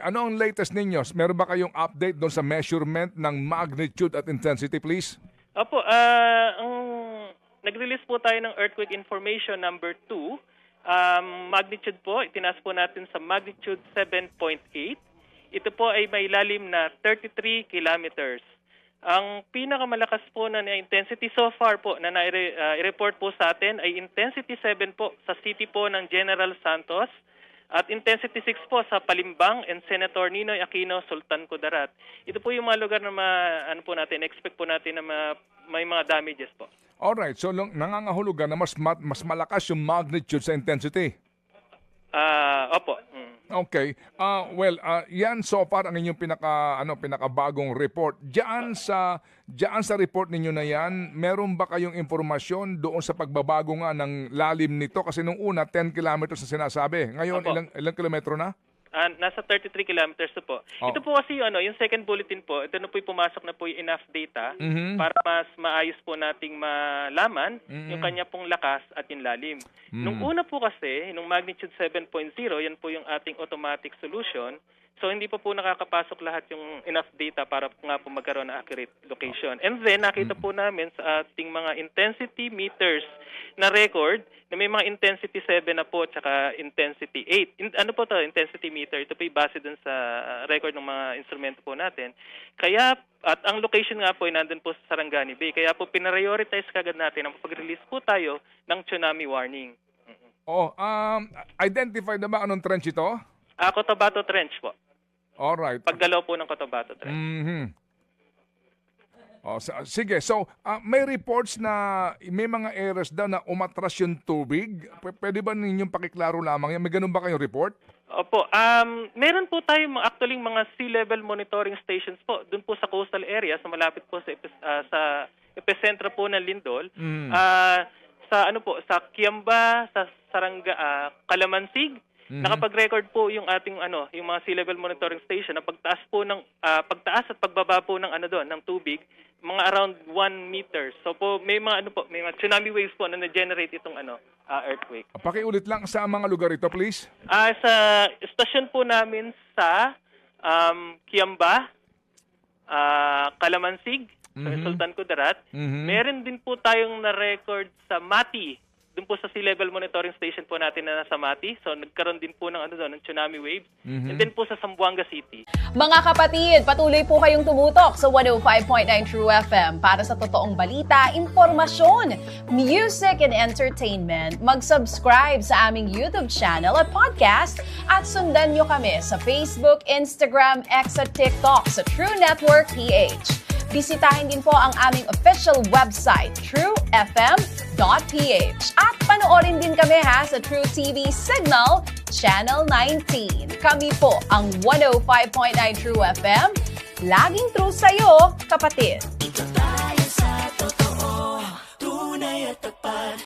Ano ang latest ninyo? Meron ba kayong update doon sa measurement ng magnitude at intensity, please? Opo, nag-release po tayo ng earthquake information number 2. Magnitude po, itinaas po natin sa magnitude 7.8. Ito po ay may lalim na 33 kilometers. Ang pinakamalakas po na intensity so far po na na-report po sa atin ay intensity 7 po sa city po ng General Santos at intensity 6 po sa Palimbang and Senator Ninoy Aquino, Sultan Kudarat. Ito po yung mga lugar na po natin, expect po natin na may mga damages po. Alright, so nangangahulugan na mas malakas yung magnitude sa intensity. Opo. Okay. Yan so far ang inyong pinakabagong report. Diyan sa report ninyo na yan, meron ba kayong impormasyon doon sa pagbabago nga ng lalim nito? Kasi nung una 10 kilometers na sinasabi. Ngayon Opo. ilang kilometro na? Nasa 33 kilometers na po. Oh. Ito po kasi yung second bulletin po, ito na po yung pumasok na po yung enough data para mas maayos po nating malaman yung kanya pong lakas at yung lalim. Nung una po kasi, nung magnitude 7.0, yan po yung ating automatic solution. So hindi pa po nakakapasok lahat yung enough data para nga po magkaroon ng accurate location. And then nakita po namin sa ating mga intensity meters na record na may mga intensity 7 na po tsaka intensity 8. Ano po to intensity meter? Ito po yung base dun sa record ng mga instrumento po natin. Kaya at ang location nga po ay nandun po sa Sarangani Bay. Kaya po pinarioritize kagad natin ang pag-release po tayo ng tsunami warning. Identify na ba anong trench ito? Cotabato Trench po. Alright. Pagdalaw po ng Cotabato Trench. Sige, so may reports na may mga areas daw na umatras yung tubig. Pwede ba ninyong pakiklaro lamang yan? May ganun ba kayong report? Opo. Meron po tayo actually mga sea level monitoring stations po doon po sa coastal area sa malapit po sa epicentro po ng Lindol. Sa Kiamba, sa Calamansig. Nakapag-record po yung ating yung mga sea level monitoring station na pagtaas at pagbaba po ng ng tubig, mga around 1 meter. So po may mga may mga tsunami waves po na na-generate itong earthquake. Pakiulit lang sa mga lugar ito, please. Sa stasyon po namin sa Kiamba, Calamansig, sa Sultan Kudarat. Meron din po tayong na-record sa Mati. Doon po sa sea level monitoring station po natin na nasa Mati. So nagkaroon din po ng ng tsunami waves. And then po sa Zamboanga City. Mga kapatid, patuloy po kayong tumutok sa 105.9 True FM para sa totoong balita, impormasyon, music and entertainment. Mag-subscribe sa aming YouTube channel at podcast at sundan nyo kami sa Facebook, Instagram, X at TikTok sa True Network PH. Bisitahin din po ang aming official website, truefm.ph. At panoorin din kami sa True TV Signal, Channel 19. Kami po ang 105.9 True FM. Laging true sa'yo, kapatid.